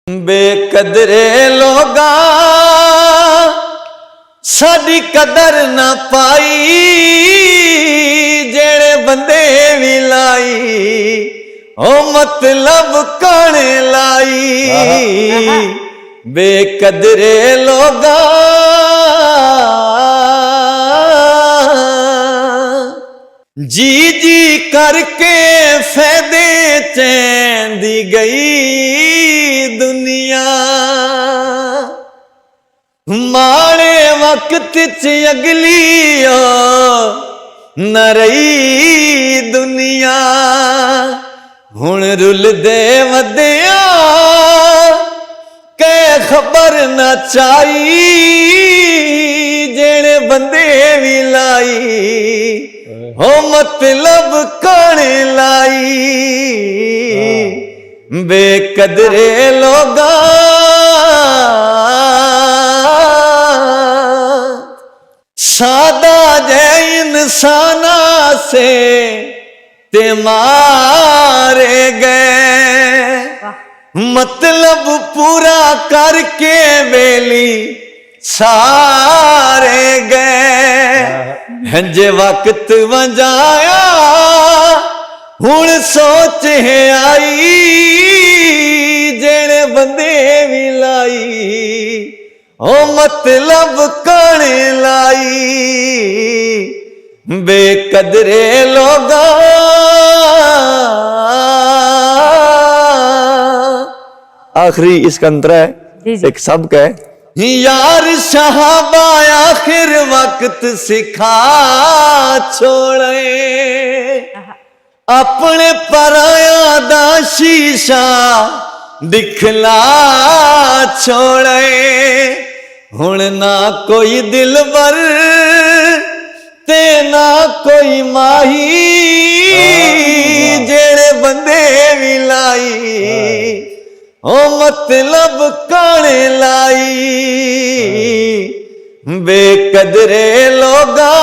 बेकदरे लोगा साडी कदर ना पाई, जेड़े बंदे भी लाई ओ मतलब कौन लाई। बेकदरे लोगा जी जी करके फैदे चैन दी गई दुनिया। माड़े वक्त च अगली न रही दुनिया। हुण रुलदे वधिया कै खबर न चाही, जेड़े बंदे भी लाई हो मतलब कौन लाई। बेकदरे लोगा सादा जै इंसाना से ते मारे गए, मतलब पूरा करके बेली सारे गए। हंजे वक्त वंजाया हुण सोच है आई, जेड़े बंदे भी लाई ओ मतलब कौन लाई। बेकदरे लोगा आखिरी इसका अंतर है, एक सब का है। यार साहबा आखिर वक्त सिखा छोड़े, अपने पराया दा शीशा दिखला छोड़े। हुण ना कोई दिलबर ते ना कोई माही, जेड़े बंदे भी लाई ओ मतलब कौन लाई। बेकदरे लोगा